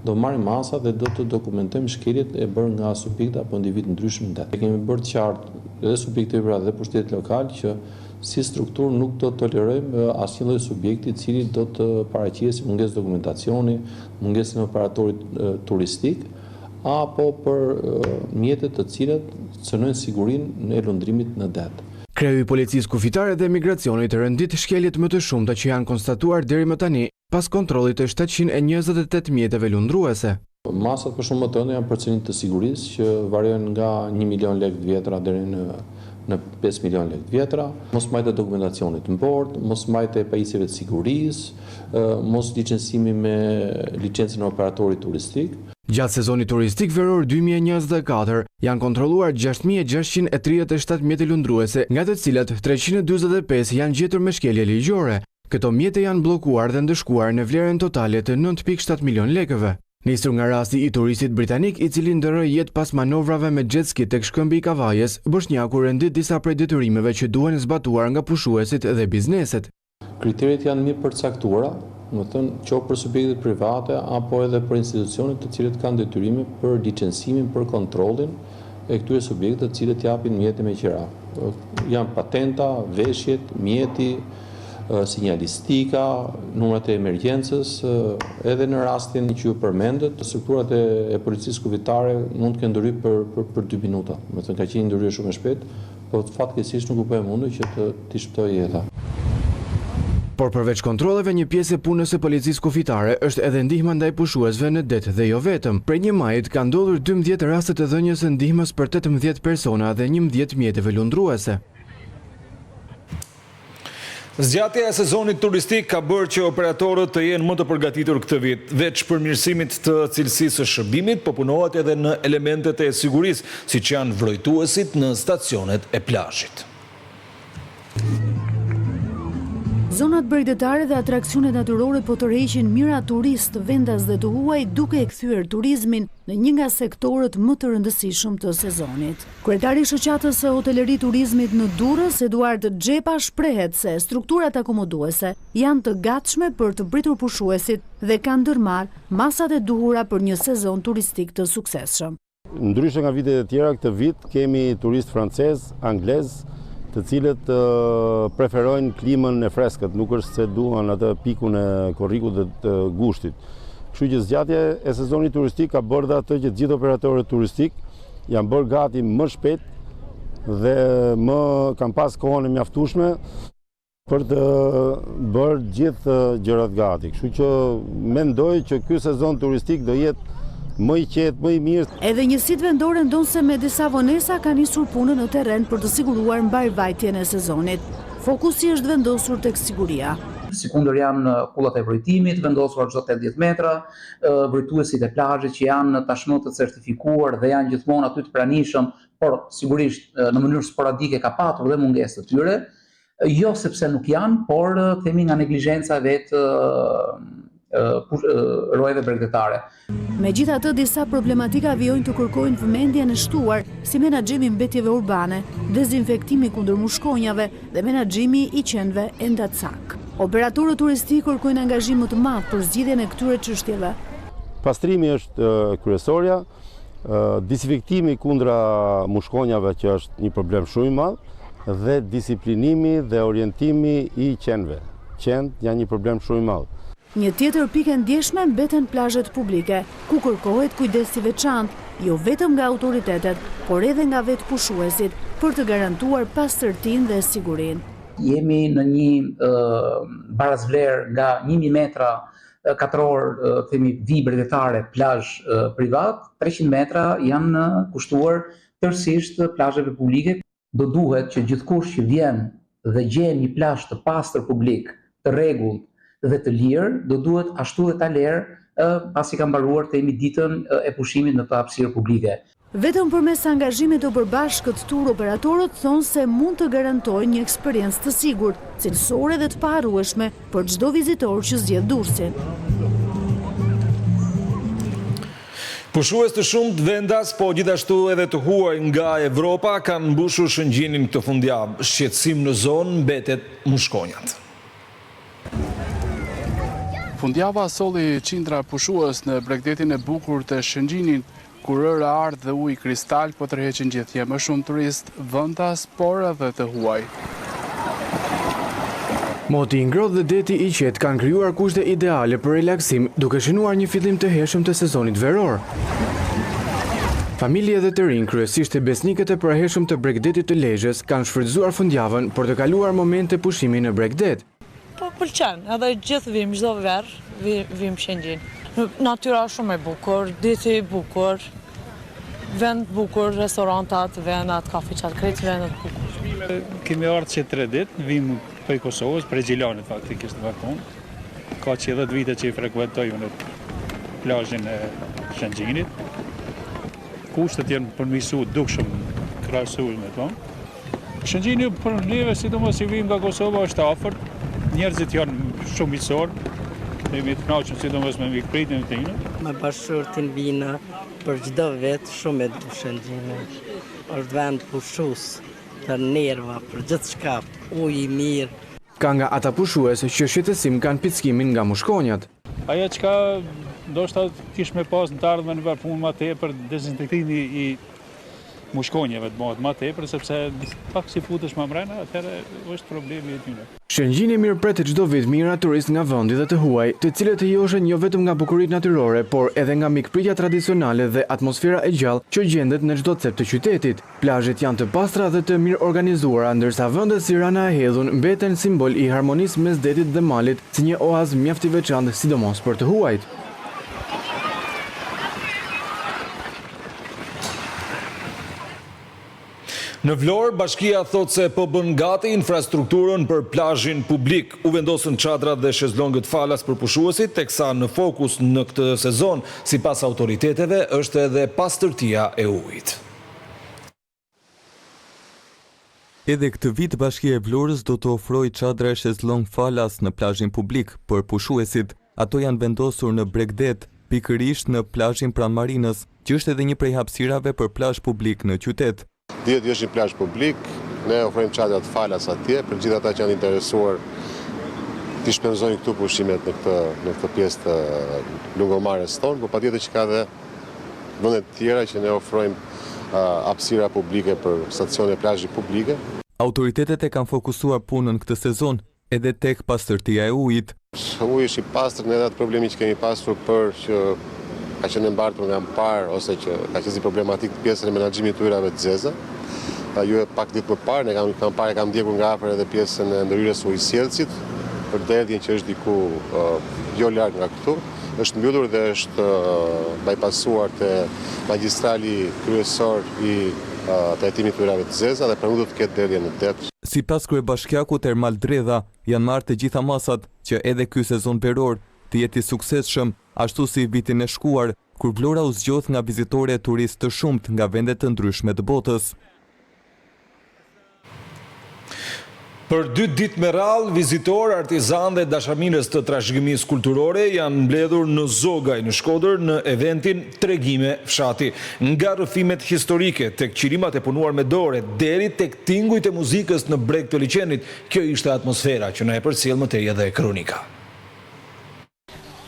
do marrim masa dhe do të dokumentojmë shkeljet e bërë nga subjekte apo individ ndryshëm në det. Kemi bërë të qartë edhe subjekte dhe pushtetit lokal që si strukturë nuk do të tolerojmë asnjë lloj subjekti i cili do të paraqesë mungesë dokumentacioni, mungesën e operatorit turistik, apo për mjetet të cilat cënojnë sigurinë e lundrimit në det. Kreu i Policisë Kufitare dhe Migracionit rëndit shkeljet më të shumta që janë konstatuar deri më tani pas kontrollit të 728 mjeteve lundruese. Masat për shumë më të ëndë janë përcënit të sigurisë që variojnë nga 1 milion lekë të vjetra deri në 5 milion lekë të vjetra, mos majtë e dokumentacionit në bord, mos majtë e pajisjeve të sigurisë, mos licencimi me licencën e operatorit turistik. Gjatë sezonit turistik veror 2024 janë kontrolluar 6637 mjete lundruese, nga të cilat 345 janë gjetur me shkelje ligjore. Këto mjete janë bllokuar dhe ndëshkuar në vlerën totale të 9.7 milion lekëve. Nisur nga rasti i turistit britanik i cili ndërroi jetë pas manovrave me jet ski tek shkëmbi i Kavajës, bosnjaku rendit disa prej detyrimeve që duhen zbatuar nga pushuesit dhe bizneset. Kriteret janë mirë përcaktuara, qoftë për subjektet private apo edhe për institucionet të cilët kanë detyrime për licencimin, për kontrollin e këtyre subjekte të cilët japin mjete me qira. Janë patenta, veshjet, mjeti, sinjalistika, numrat e emergjencës, edhe në rastin që ju përmendet, strukturat e policisë kufitare mund të kenë ndërhy për 2 minuta. Ka qenë ndërhyrje shumë e shpejtë, por fatkeqësisht nuk u bë mundur që të shpëtoj jeta. Por përveç kontrolleve, një pjesë e punës së policisë kufitare është edhe ndihma ndaj pushuesve në det dhe jo vetëm. Prej një majit ka ndodhur 12 raste të dhënies së ndihmës për 18 persona dhe 11 mjeteve lundruese. Zgjatja e sezonit turistik ka bërë që operatorët të jenë më të përgatitur këtë vit. Veç përmirësimit të cilësisë së shërbimit, po punohet edhe në elementet e sigurisë, siç janë vrojtuesit në stacionet e plazhit. Zonat bregdetare dhe atraksionet natyrore po tërheqin mira turistë, vendas dhe të huaj duke e kthyer turizmin në një nga sektorët më të rëndësishëm të sezonit. Kryetari i shoqatës së hotelëri turizmit në Durrës, Eduard Xhepa, shprehet se strukturat akomoduese janë të gatshme për të pritur pushuesit dhe kanë ndërmarrë masat e duhura për një sezon turistik të suksesshëm. Ndryshe nga vitet e tjera, këtë vit kemi turist francez, anglez, të cilët preferojnë klimën e freskët, nuk është se duan atë pikun e korrikut dhe të gushtit. Kështu që zgjatja e sezonit turistik ka bërë atë që gjithë operatorët turistik janë bërë gati më shpejt dhe më kanë pas kohën e mjaftueshme për të bërë gjithë gjërat gati. Kështu që mendoj që ky sezon turistik do jetë më i qetë, më i mirë. Edhe njësitë vendore ndonë se me disa vonesa ka nisur punën në terren për të siguruar mbarvajtjen e sezonit. Fokusi është vendosur tek siguria. Sikundër janë kullat e vrojtimit, vendosur çdo 80 metra, vrojtuesit e plazhit që janë tashmë të certifikuar dhe janë gjithmonë aty të pranishëm, por sigurisht në mënyrë sporadike ka patur dhe mungesë të tyre, jo sepse nuk janë, por themi nga neglizhenca vetë rojeve bregdetare. Megjithatë, disa problematika vijojnë të kërkojnë vëmendjen e shtuar, si menaxhimi i mbetjeve urbane, dezinfektimi kundër mushkonjave dhe menaxhimi i qenve endatsak. Operatorët turistik kërkojnë angazhim më të madh për zgjidhjen e këtyre çështjeve. Pastrimi është kryesorja, dezinfektimi kundra mushkonjave që është një problem shumë i madh, dhe disiplinimi dhe orientimi i qenve. Qenë janë një problem shumë i madh. Një tjetër pikë e ndjeshme mbeten plazhet publike, ku kërkohet kujdes i veçantë, jo vetëm nga autoritetet, por edhe nga vetë pushuesit, për të garantuar pastërtinë dhe sigurinë. jemi në një barazvlerë nga 1000 metra katror, themi vi brevetare, plazh privat, 300 metra janë kushtuar tërësisht plazheve publike. Do duhet që gjithkush që vjen dhe gjen një plazh të pastër publik, të rregullt dhe të lirë, do duhet ashtu dhe ta lerë pasi ka mbaruar themi ditën e pushimit në të hapësirë publike. Vetëm përmes angazhimit të përbashkët tur operatorët thonë se mund të garantojnë një eksperiencë të sigurt, cilësore dhe të paharrueshme për çdo vizitor që zgjedh Durrësin. Pushues të shumt vendas, po gjithashtu edhe të huaj nga Evropa kanë mbushur shëngjinin këtë fundjavë. Shqetësim në zonë mbetet mushkonjat. Fundjava solli qindra pushues në bregdetin e bukur të Shëngjinit, kur rëra ardh dhe ujë kristal, po tërheqin gjithje më shumë turist vendas, por edhe të huaj. Moti i ngrohtë dhe deti i qetë kanë krijuar kushte ideale për relaksim, duke shënuar një fillim të hershëm të sezonit veror. Familje dhe të rinj, kryesisht e besnikët e parahershëm të bregdetit të Lezhës, kanë shfrytzuar fundjavën për të kaluar momente pushimi në bregdet. Po pëlqen, edhe gjithë vim, çdo verë vim Shëngjin. Natyra shumë e bukur, deti i bukur, vend bukur, restorantat, vendat, kafiqat, krejt vendet bukur. Kemi ardhur që 3 ditë, vim për Kosovës, për Gjilanit faktikisht në vakon. Ka që 10 vite që i frekuentoj në plazhin e Shëngjinit. Kushtet janë përmirësu dukshëm krahasuar me to. Shëngjini për neve, sidomos i vim nga Kosova, është afër. Njerëzit janë shumë miqësorë. Kemi të kënaqur sidomos me mikpritjen e tyre. Me bashkëshortin vina për çdo vit shumë e du Shëngjinin. Është vend pushues për nerva, për gjithçka, ujë i mirë. Ka nga ata pushues që shqetësim kanë pickimin nga mushkonjat. Ajo çka ndoshta kish me pas në të ardhmen në punë më tepër, dezinfektimi i mushkonjeve të bëhet më tepër, sepse pak si futesh më mbrana, atëherë është problemi i tyre. Shëngjini mirëpret çdo vit mijëra turistë nga vendi dhe të huaj, të cilët të joheshin jo vetëm nga bukuritë natyrore, por edhe nga mikpritja tradicionale dhe atmosfera e gjallë që gjendet në çdo cep të qytetit. Plazhet janë të pastra dhe të mirë organizuara, ndërsa vendet si Rana e Hedhun mbeten simbol i harmonisë mes detit dhe malit, si një oazë mjaft i veçantë sidomos për të huajt. Në Vlorë, bashkia thot se po bën gati infrastrukturën për plazhin publik. U vendosën çadrat dhe shezlongët falas për pushuesit, teksa në fokus në këtë sezon, sipas autoriteteve, është edhe pastërtia e ujit. Edhe këtë vit Bashkia e Vlorës do të ofrojë çadra e shezlong falas në plazhin publik për pushuesit. Ato janë vendosur në Bregdet, pikërisht në plazhin pranë marinës, që është edhe një prej hapësirave për plazh publik në qytet. Dihet është një plazh publik, ne ofrojmë çadrat falas atje për gjithë ata që janë interesuar të shpenzojnë këtu pushimet në këtë pjesë të lungomare tonë, por patjetër që ka edhe vende të tjera që ne ofrojmë hapësira publike për stacione plazhi publike. Autoritetet e kanë fokusuar punën këtë sezon edhe tek pastërtia e ujit. Uji është i pastër, ne edhe atë problemi që kemi pasur për që ka qenë mbartur nga më parë ose që ka qenë si problematik të pjesën e menaxhimit të ujrave të zeza. Ju e pak ditë më parë, ne kam ndjekur nga afër edhe pjesën e ndërhyrjes së ujësjellësit për derdhjen që është diku jo larg nga këtu. Është mbyllur dhe është bypassuar te magjistrali kryesor i trajtimit të ujrave të zeza dhe pranuar do të ketë derdhje në det. Sipas kryebashkiakut Ermal Dredha, janë marrë të gjitha masat që edhe ky sezon veror të jetë i suksesshëm, ashtu si vitin e shkuar, kur Vlora u zgjodh nga vizitore e turistë të shumt nga vende të ndryshme të botës. Për 2 ditë me radhë, vizitorë, artizan dhe dashamirës të trashëgimisë kulturore janë mbledhur në Zogaj në Shkodër në eventin Tregime Fshati. Nga rrëfimet historike tek qirimat e punuar me dore deri tek tingujt e muzikës në breg të liçenit, kjo ishte atmosfera që na e përcjell më tej edhe kronika.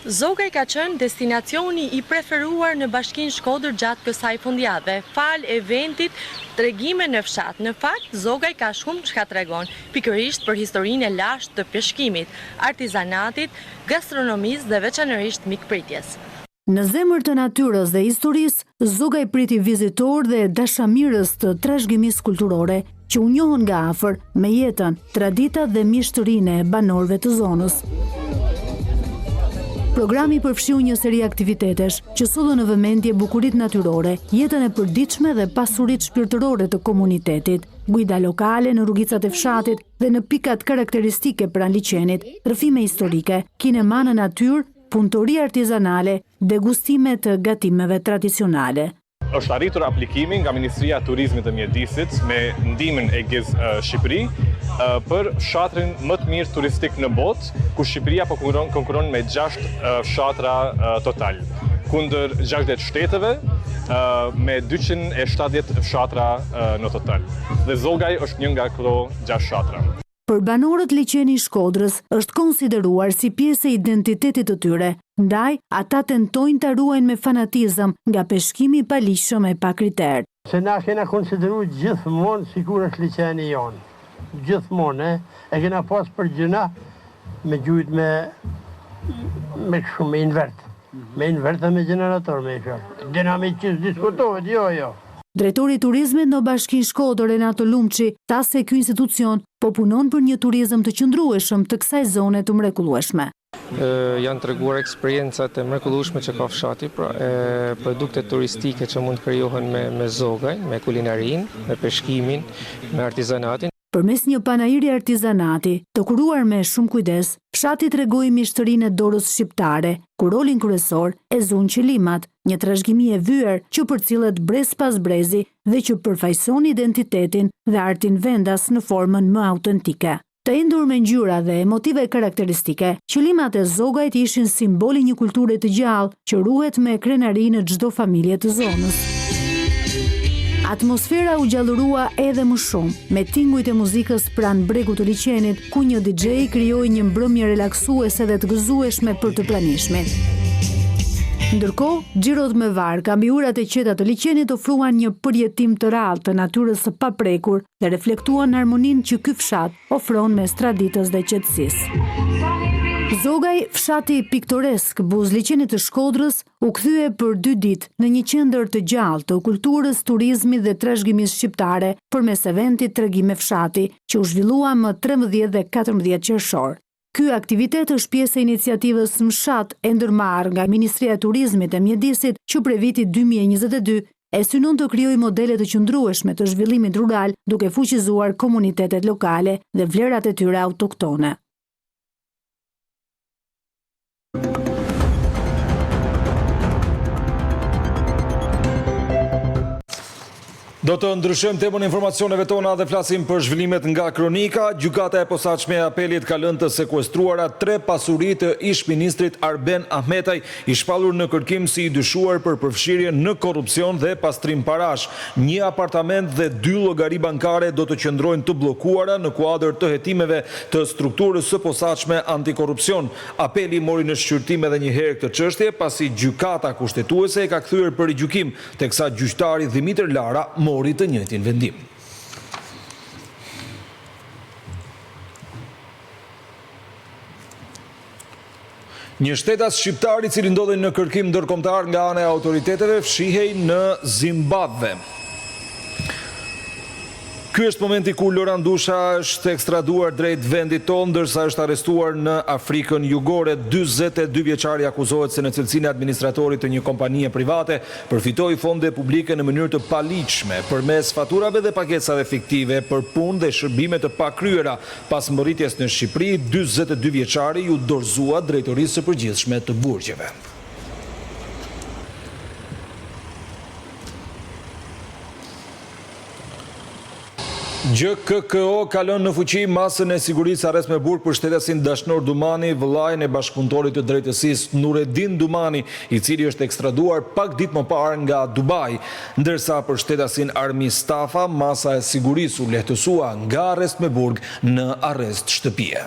Zogaj ka qenë destinacioni i preferuar në Bashkinë Shkodër gjatë kësaj fundjavë. Fal eventit Tregime në Fshat. Në fakt, Zogaj ka shumë çka tregon, pikërisht për historinë e lashtë të peshkimit, artizanatit, gastronomisë dhe veçanërisht mikpritjes. Në zemër të natyrës dhe historisë, Zogaj priti vizitor dhe dashamirës të trashëgimisë kulturore. që u njohën nga afër me jetën, traditat dhe mjeshtërinë e banorëve të zonës. Programi përfshiu një seri aktivitetesh që sollën në vëmendje bukuritë natyrore, jetën e përditshme dhe pasuritë shpirtërore të komunitetit, guida lokale në rrugicat e fshatit dhe në pikat karakteristike pranë liçenit, rrëfime historike, kinema në natyrë, punëtori artizanale, degustime të gatimeve tradicionale. Është arritur aplikimi nga Ministria e Turizmit dhe Mjedisit me ndihmën e GIZ Shqipëri për fshatrin më të mirë turistik në botë, ku Shqipëria po konkuron me 6 fshatra total, kundër 60 shteteve me 270 fshatra në total. Dhe Zogaj është një nga këto 6 fshatra. Për banorët liçeni i Shkodrës është konsideruar si pjesë e identitetit të tyre, ndaj ata tentojnë ta ruajnë me fanatizëm nga peshkimi i paligjshëm e pa kriter. Se na kena konsideruar gjithmonë sikur është liçeni jonë. Gjithmonë, e kena pas për gjëna me gjujt me shumë me invert. Me invert dhe me generator me fjalë. Dinamikisht diskutohet, jo. Drejtori i turizmit në Bashkinë Shkodër, Renato Lumçi, tha se ky institucion po punon për një turizëm të qëndrueshëm të kësaj zone të mrekullueshme. Janë treguar eksperiencat e mrekullueshme që ka fshati, pra produkte turistike që mund të krijohen me zogaj, me kulinarinë, me peshkimin, me artizanatin. Përmes një panairi artizanati, të kuruar me shumë kujdes, fshati tregoi mjeshtërinë e dorës shqiptare, ku rolin kryesor e zun qëlimat, një trashëgimi e vyer që përcillet brez pas brezi dhe që përfaqëson identitetin dhe artin vendas në formën më autentike. Të endur me ngjyra dhe motive karakteristike, qëlimat e zogajt ishin simboli një kulture të gjallë që ruhet me krenari në çdo familje të zonës. Atmosfera u gjallërua edhe më shumë, me tingujt e muzikës pranë bregut të liçenit, ku një DJ krijoi një mbrëmje relaksuese dhe të gëzueshme për të pranishmin. Ndërkohë, xhirot me varka mbi urat e qeta të liçenit ofruan një përjetim të rrallë të natyrës së paprekur dhe reflektuan harmoninë që ky fshat ofron mes traditës dhe qetësisë. Zogaj, fshati piktoresk buz liçenit të Shkodrës, u kthye për 2 ditë në një qendër të gjallë të kulturës, turizmit dhe trashëgimisë shqiptare përmes eventit Tregime Fshati, që u zhvillua më 13 dhe 14 qershor. Ky aktivitet është pjesë e iniciativës Mshat e ndërmarrë nga Ministria e Turizmit e Mjedisit që prej vitit 2022 e synon të krijojë modele të qëndrueshme të zhvillimit rural duke fuqizuar komunitetet lokale dhe vlerat e tyre autoktone. Do të ndryshojmë temën e informacioneve tona dhe flasim për zhvillimet nga kronika. Gjykata e posaçme e apelit ka lënë të sekuestruara 3 pasuri të ish-ministrit Arben Ahmetaj, i shpallur në kërkim si i dyshuar për përfshirje në korrupsion dhe pastrim parash. Një apartament dhe 2 llogari bankare do të qëndrojnë të bllokuara në kuadër të hetimeve të strukturës së posaçme antikorrupsion. Apeli mori në shqyrtim edhe një herë këtë çështje, pasi gjykata kushtetuese e ka kthyer për rigjykim, teksa gjyqtari Dimitër Lara mori të njëjtin vendim. Një shtetas shqiptar i cili ndodhej në kërkim ndërkombëtar nga ana e autoriteteve fshihej në Zimbabve. Ky është momenti ku Loran Dusha është ekstraduar drejt vendit tonë, ndërsa është arrestuar në Afrikën Jugore. 42 vjeçari akuzohet se në cilësinë e administratorit të një kompanie private përfitoi fonde publike në mënyrë të paligjshme përmes faturave dhe pakecave fiktive për punë dhe shërbime të pakryera. Pas mbërritjes në Shqipëri, 42 vjeçari ju dorëzua drejtorisë së përgjithshme të burgjeve. GKKO ka lënë në fuqi masën e sigurisë arrest me burg për shtetesin Dashnor Dumani, vëllain e bashkëpunëtorit të drejtësisë Nureddin Dumani, i cili është ekstraduar pak ditë më parë nga Dubai, ndërsa për shtetesin Armi Stafa, masa e sigurisë u lehtësua nga arrest me burg në arrest shtëpie.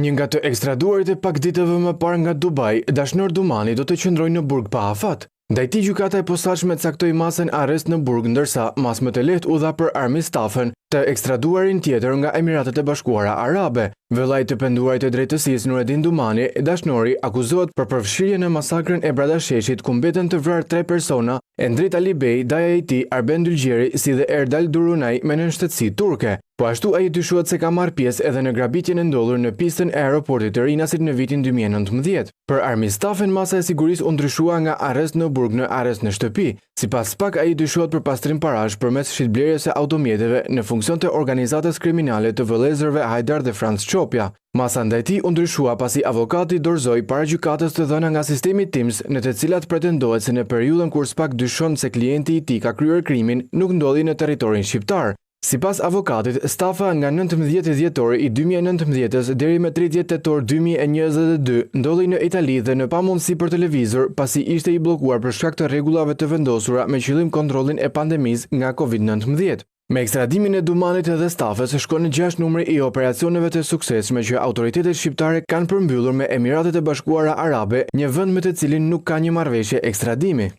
Një nga të ekstraduarit e pak ditëve më parë nga Dubai, Dashnor Dumani do të qëndrojë në burg pa afat. Ndaj tij gjykata e posaçme caktoi masën arrest në burg, ndërsa mas më të lehtë u dha për Armi Stafën, të ekstraduarin tjetër nga Emiratet e Bashkuara Arabe. Vëllai të penduarit të drejtësisë Nureddin Dumani, dashnori, akuzohet për përfshirje në masakrën e Bradasheshit ku mbeten të vrarë 3 persona, Endrit Ali Bey, daja i tij Arben Dylgjeri, si dhe Erdal Durunaj me nënshtetësi turke. Po ashtu ai dyshohet se ka marrë pjesë edhe në grabitjen e ndodhur në pistën e aeroportit të Rinasit në vitin 2019. Për Armistafen, masa e sigurisë u ndryshua nga arrest në burg në arrest në shtëpi. Sipas PAK, ai dyshohet për pastrim parash përmes shitblerjes së automjeteve në funksion të organizatës kriminale të vëllezërve Hajdar dhe Franz Çopja. Masa ndaj tij u ndryshua pasi avokati dorëzoi paragjykatës të dhëna nga sistemi TIMS, në të cilat pretendohet se në periudhën kur SPAK dyshon se klienti i tij ka kryer krimin, nuk ndodhi në territorin shqiptar. Sipas avokatit, stafa nga 19 dhjetori i 2019 deri me 30 tetor 2022 ndodhi në Itali dhe në pamundësi për televizor pasi ishte i bllokuar për shkak të rregullave të vendosura me qëllim kontrollin e pandemisë nga COVID-19. Me ekstradimin e Dumanit dhe stafës shkon në 6 numri i operacioneve të suksesshme që autoritetet shqiptare kanë përmbyllur me Emiratet e Bashkuara Arabe, një vend me të cilin nuk ka një marrëveshje ekstradimi.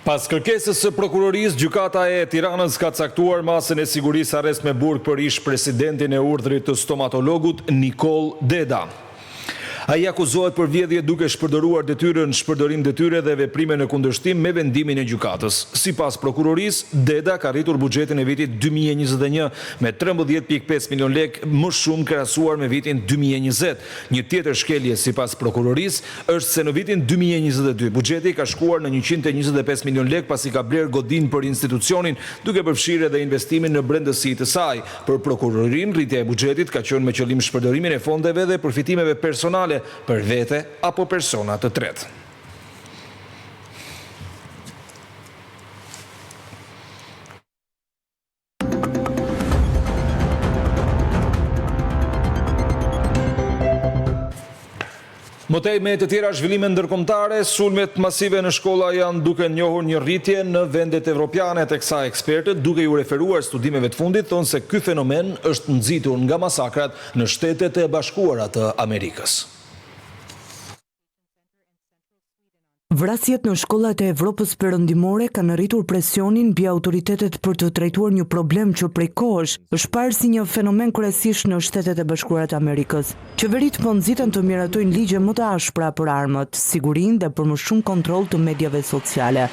Pas kërkesës së prokurorisë, gjykata e Tiranës ka caktuar masën e sigurisë arrest me burg për ish presidentin e urdhrit të stomatologut Nikol Deda. Ai akuzohet për vjedhje duke shpërdoruar detyrën, shpërdorim detyre dhe veprime në kundërshtim me vendimin e gjykatës. Sipas prokurorisë, Deda ka rritur buxhetin e vitit 2021 me 13.5 milion lek më shumë krahasuar me vitin 2020. Një tjetër shkelje sipas prokurorisë është se në vitin 2022 buxheti ka shkuar në 125 milion lek pasi ka bler godin për institucionin, duke përfshirë edhe investimin në brendësi të saj. Për prokurorin, rritja e buxhetit ka qenë me qëllim shpërdorimin e fondeve dhe përfitimeve personale për vete apo persona të tretë. Mëtej me të tjera zhvillime ndërkombëtare, sulmet masive në shkolla janë duke njohur një rritje në vendet evropiane, teksa ekspertët duke ju referuar studimeve të fundit thonë se ky fenomen është nxitur nga masakrat në Shtetet e Bashkuara të Amerikës. Vrasjet në shkollat e Evropës perëndimore kanë rritur presionin mbi autoritetet për të trajtuar një problem që prej kohësh është parë si një fenomen kryesisht në Shtetet e Bashkuara të Amerikës. Qeveritë po nxiten të miratojnë ligje më të ashpra për armët, sigurinë dhe për më shumë kontroll të mediave sociale.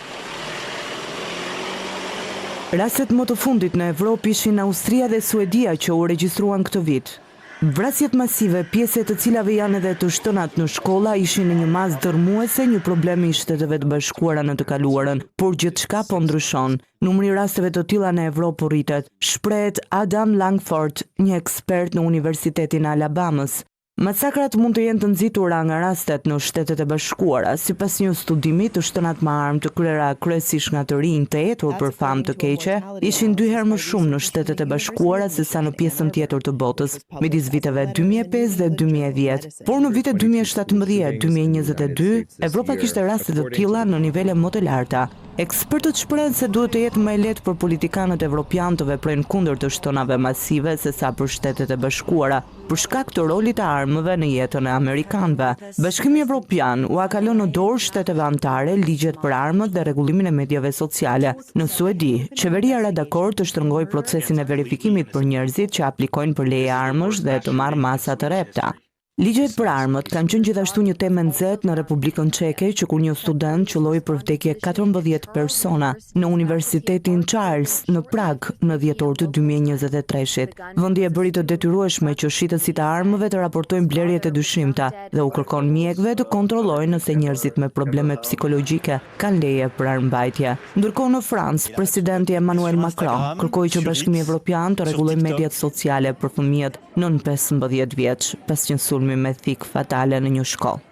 Rastet më të fundit në Evropë ishin Austria dhe Suedia që u regjistruan këtë vit. Vrasjet masive, pjesë të cilave janë edhe të shtënat në shkolla, ishin në një masë dërmuese një problemi i Shteteve të Bashkuara në të kaluarën, por gjithçka po ndryshon. Numri i rasteve të tilla në Evropë rritet, shprehet Adam Langford, një ekspert në Universitetin e Alabamës. Masakrat mund të jenë të nxitura nga rastet në Shtetet e Bashkuara, sipas një studimi të shtënat me armë të kryera kryesisht nga të rinj të etur për famë të keqe, ishin 2 herë më shumë në Shtetet e Bashkuara se sa në pjesën tjetër të botës, midis viteve 2005 dhe 2010. Por në vitet 2017-2022, Evropa kishte raste të tilla në nivele më të larta. Ekspertët shprehen se duhet të jetë më e lehtë për politikanët evropianë të veprojnë kundër të shtënave masive sesa për Shtetet e Bashkuara, për shkak të rolit të armëve në jetën e amerikanëve. Bashkimi Evropian u kalon në dorë shteteve anëtare ligjet për armët dhe rregullimin e mediave sociale. Në Suedi, qeveria ra dakord të shtrëngojë procesin e verifikimit për njerëzit që aplikojnë për leje armësh dhe të marrë masa të repta. Ligjet për armët kanë qenë gjithashtu një temë nxehtë në Republikën Çeke, që kur një student qelloi për vdekje 14 persona në Universitetin Charles në Prag në dhjetor të 2023-shit. Vendi e bëri të detyrueshme që shitësit e armëve të raportojnë blerjet e dyshimta dhe u kërkon mjekëve të kontrollojnë nëse njerëzit me probleme psikologjike kanë leje për armbajtje. Ndërkohë në Francë, presidenti Emmanuel Macron kërkoi që Bashkimi Evropian të rregullojë mediat sociale për fëmijët nën 15 vjeç, pas një sulmi me thik fatale në një shkollë.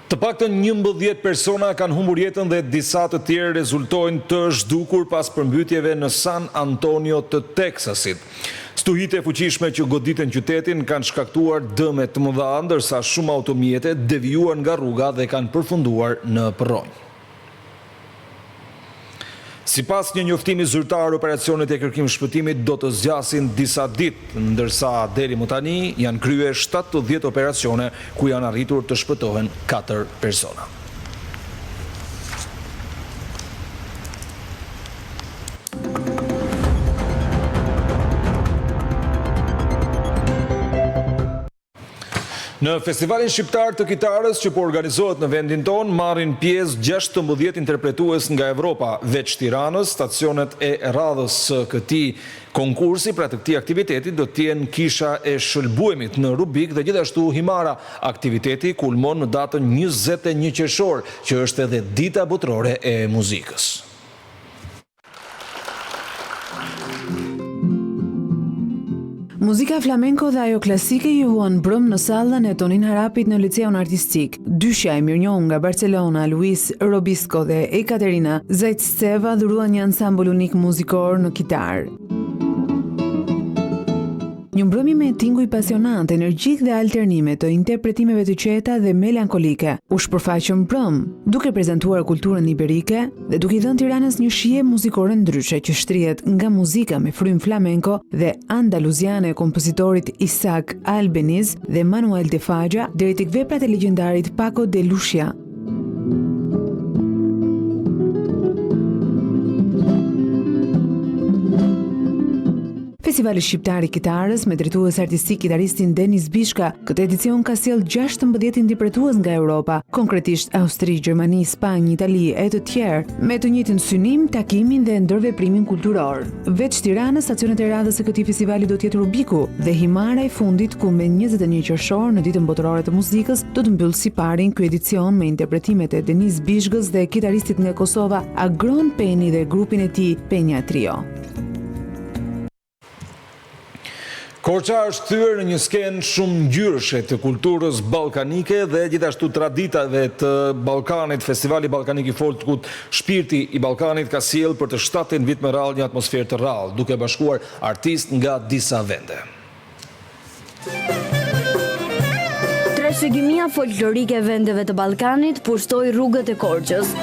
Të paktën 11 persona kanë humbur jetën dhe disa të tjerë rezultojnë të zhdukur pas përmbytjeve në San Antonio të Teksasit. Stuhite fuqishme që goditën qytetin kanë shkaktuar dëme të mëdha, ndërsa shumë automjete devijuan nga rruga dhe kanë përfunduar në përronjë. Sipas një njoftimi zyrtar, operacionet e kërkim shpëtimit do të zgjasin disa ditë, ndërsa deri më tani janë kryer 70 operacione ku janë arritur të shpëtohen 4 persona. Në festivalin shqiptar të kitarës që po organizohet në vendin tonë, marrin pjesë 16 interpretues nga Evropa, veç Tiranës. Stacionet e radhës së këtij konkursi pra të këtij aktiviteti do të jenë Kisha e Shëlbuemit në Rubik dhe gjithashtu Himara. Aktiviteti kulmon në datën 21 qershor, që është edhe dita botërore e muzikës. Muzika flamenko dhe ajo klasike ju huan brëm në sallën e Tonin Harapit në Liceun Artistik. Dyshja e mirënjohur nga Barcelona, Luis Robisco dhe Ekaterina Zajtsteva dhuruan një ansambël unik muzikor në kitar. Një mbrëmje me tinguj pasionant, energjik dhe alternime të interpretimeve të qeta dhe melankolike. U shpërfaqën brëm, duke prezantuar kulturën iberike dhe duke I dhënë Tiranës një shije muzikore ndryshe që shtrihet nga muzika me frym flamenko dhe andaluziane e kompozitorit Isaac Albeniz dhe Manuel de Falla deri tek veprat e legjendarit Paco de Lucia. Festivali Shqiptar I Kitarës me drejtues artistik kitaristin Denis Bishka, këtë edicion ka sjell 16 interpretues nga Europa, konkretisht Austri, Gjermani, Spanjë, Itali e të tjerë, me të njëjtin synim, takimin dhe ndërveprimin kulturor. Veç Tiranës, stacionet e radhës së këtij festivali do të jetë Rubiku dhe Himara e fundit, ku me 21 qershor në ditën botërore të muzikës do të mbyll siparin ky edicion me interpretimet e Denis Bishkës dhe kitaristit nga Kosova Agron Peni dhe grupin e tij Penja Trio. Korça është kthyer në një skenë shumë ngjyrshe të kulturës ballkanike dhe gjithashtu traditave të Ballkanit. Festivali Ballkanik I Folkut, Shpirti I Ballkanit ka sjell për të 7 vit me radhë një atmosferë të rrallë, duke bashkuar artistë nga disa vende. Trashëgimia folklorike e vendeve të Ballkanit pushtoi rrugët e Korçës.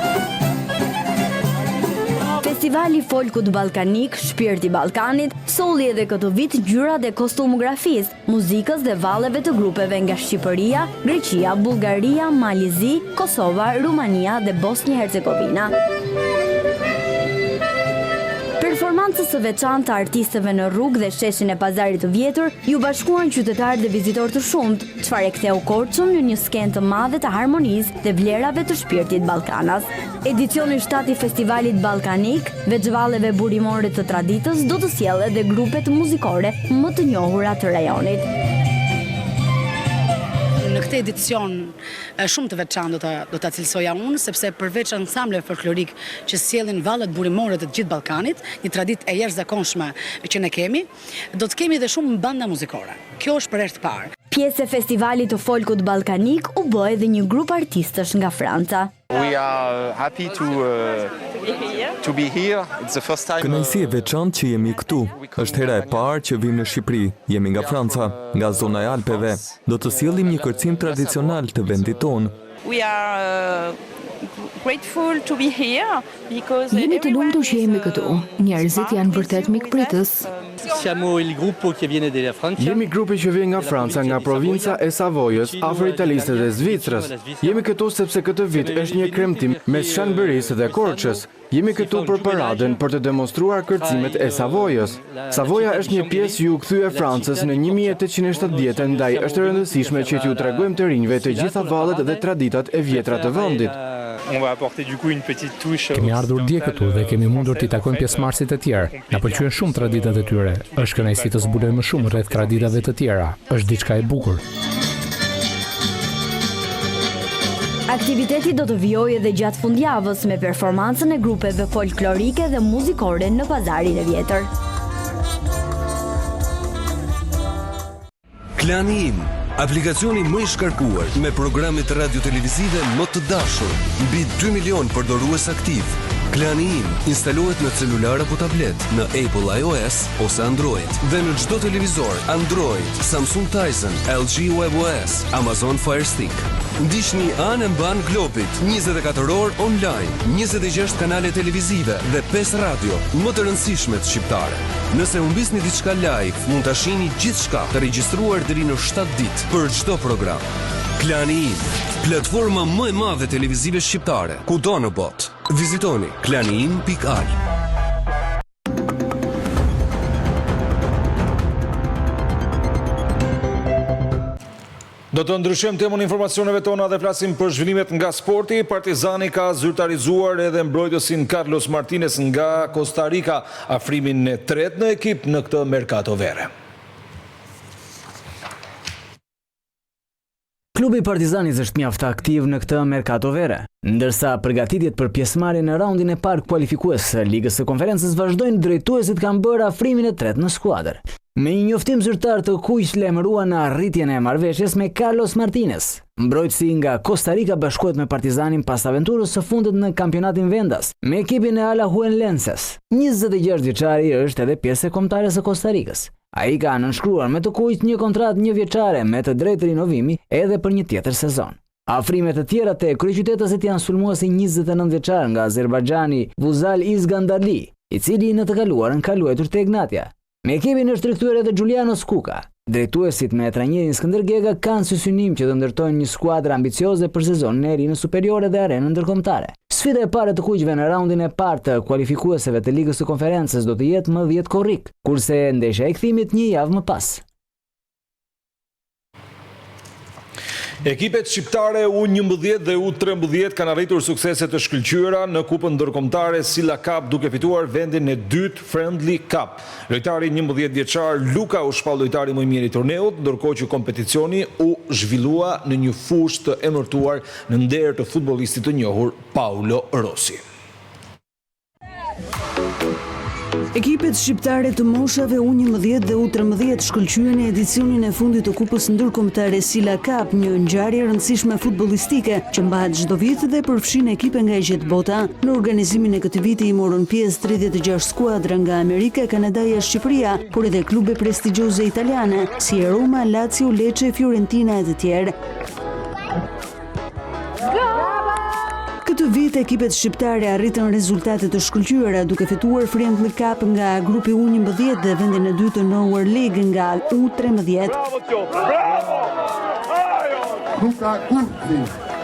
Festivali Folkut Ballkanik, Shpirti Ballkanit, solli edhe këtë vit ngjyrat e kostumografisë, muzikës dhe valleve të grupeve nga Shqipëria, Greqia, Bullgaria, Malizi, Kosova, Rumania dhe Bosnjë-Hercegovina. Performancës së veçantë të artistëve në rrugë dhe sheshin e pazarit të vjetër ju bashkuan qytetarë dhe vizitorë të shumtë, çfarë e ktheu Korçën në një skenë të madhe të harmonisë dhe vlerave të shpirtit ballkanas. Edicioni 7 I Festivalit Ballkanik, veç valleve burimore të traditës, do të sjellë edhe grupet muzikore më të njohura të rajonit. Në këtë edicion shumë të veçantë do ta cilësoja unë, sepse përveç ansambleve folklorik që sjellin vallet burimore të gjithë Ballkanit, një traditë e jashtëzakonshme që ne kemi, do të kemi edhe shumë banda muzikore. Kjo është për herë të parë. Pjesë e festivalit të folkut ballkanik u bë edhe një grup artistësh nga Franca. We are happy to be here. It's the first time. Kënaqësi e veçantë që jemi këtu. Është hera e parë që vim në Shqipëri. Jemi nga Franca, nga zona e Alpeve. Do të sjellim një kërcim tradicional të vendit tonë. We are grateful to be here because jemi të lumtur që jemi këtu. Njerëzit janë vërtet mikpritës. Siamo il gruppo che viene dalla Francia. Jemi grupi që vjen nga Franca, nga provinca e Savojës, afër Italisë dhe Zvicrës. Jemi këtu sepse këtë vit është një kremtim mes Shanberisë dhe Korçës. Jemi këtu për paradën për të demonstruar kërcimet e Savojës. Savoja është një pjesë ju kthye Francës në 1870, ndaj është e rëndësishme që t'ju tregojmë të rinjve të gjitha vallet dhe traditat e vjetra të vendit. Kemi ardhur dje këtu dhe kemi mundur t'i takojmë pjesëmarrësit e tjerë. Na pëlqyen shumë traditat e tyre. Është kënaqësi të zbulojmë më shumë rreth traditave të tjera. Është diçka e bukur. Aktiviteti do të vijojë edhe gjatë fundjavës me performancën e grupeve folklorike dhe muzikore në pazarin e vjetër. Klanim, aplikacioni më I shkarkuar me programet radio televizive më të dashur, mbi 2 milion përdorues aktiv. Klanim instalohet në celular apo tablet, në Apple iOS ose Android dhe në çdo televizor Android, Samsung Tizen, LG WebOS, Amazon Fire Stick. Ndiqni anën mban globit, 24 orë online, 26 kanale televizive dhe 5 radio, më të rëndësishmet shqiptare. Nëse humbisni diçka live, mund ta shihni gjithçka të regjistruar deri në 7 ditë për çdo program. Klanim, platforma më e madhe televizive shqiptare, kudo në botë. Vizitoni klanim.al. Do të ndryshojmë temën e informacioneve tona dhe flasim për zhvillimet nga sporti. Partizani ka zyrtarizuar edhe mbrojtësin Carlos Martinez nga Costa Rica, afrimin e tretë në ekip në këtë mercato vere. Klubi Partizanit është mjaft aktiv në këtë mercato vere, ndërsa përgatitjet për pjesëmarrjen në raundin e parë kualifikues së Ligës së Konferencës vazhdojnë, drejtuesit kanë bërë afrimin e tretë në skuadër. Me një njoftim zyrtar të kuq lajmërua në arritjen e marrëveshjes me Carlos Martinez. Mbrojtësi nga Costa Rica bashkohet me Partizanin pas aventurës së fundit në kampionatin vendas, me ekipin e Alajuelenses. 26 vjeçari është edhe pjesë e kombëtares së Costa Ricës. Ai ka nënshkruar me të kuq një kontratë 1 vjeçare me të drejtë rinovimi edhe për një tjetër sezon. Afrimet të tjera te kryeqytetësit janë sulmuesi 29 vjeçar nga Azerbajxhani Vuzal Izgandarli, i cili në të kaluarën ka luajtur te Ignatia. Me ekipin është rikthyer edhe Giuliano Skuka. Drejtuesit me trajnerin Skënder Gega kanë si synim që të ndërtojnë një skuadër ambicioze për sezonin e ri në superiore dhe arenën ndërkombëtare. Sfida e parë të kuqve në raundin e parë të kualifikuesve të Ligës së Konferencës do të jetë më 10 korrik, kurse ndeshja e kthimit një javë më pas. Ekipet shqiptare U11 dhe U13 kanë arritur suksese të shkëlqyera në kupën ndërkombëtare Silla Cup, duke fituar vendin e dytë Friendly Cup. Lojtari 11 vjeçar Luka u shpall lojtari më i mirë i turneut, ndërkohë që kompeticioni u zhvillua në një fushë të emërtuar në nder të futbollistit të njohur Paulo Rossi. Ekipet shqiptare të moshave U11 dhe U13 shkëlqyen në edicionin e fundit të Kupës Ndërkombëtare Silla Cup, një ngjarje e rëndësishme futbollistike që mbahet çdo vit dhe përfshin ekipe nga e gjithë bota. Në organizimin e këtij viti i morën pjesë 36 skuadra nga Amerika, Kanadaja, Shqipëria, por edhe klube prestigjioze italiane si Roma, Lazio, Lecce, Fiorentina e të tjerë. Këtë vit ekipet shqiptare arritën rezultate të shkëlqyera duke fituar Friendly Cup nga grupi U11 dhe vendin e dytë të Lower League nga U13.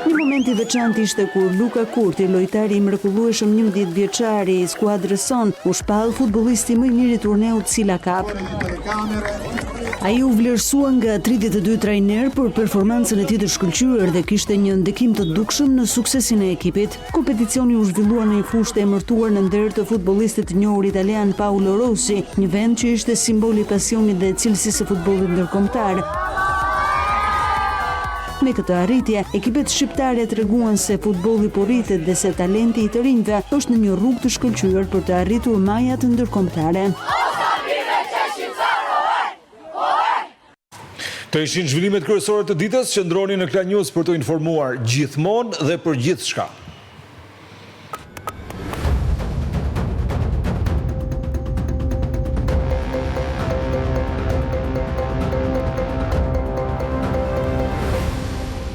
Një moment i veçantë ishte kur Luka Kurti, lojtari i mrekullueshëm 11 vjeçari i skuadrës son, u shpall futbollisti më i mirë i turneut Silla Cup. Ai u vlerësua nga 32 trajner për performancën e tij të shkëlqyer dhe kishte një ndikim të dukshëm në suksesin e ekipit. Kompeticioni u zhvillua në një fushë të emërtuar në nder të futbollistit të njohur italian Paulo Rossi, një vend që ishte simbol i pasionit dhe cilësisë së futbollit ndërkombëtar. Me këtë arritje, ekipet shqiptare treguan se futbolli po rritet dhe se talenti i të rinjve është në një rrugë të shkëlqyer për të arritur majat ndërkombëtare. Të ishin zhvillimet kryesore të ditës, qëndroni në Klan News për të informuar gjithmonë dhe për gjithçka.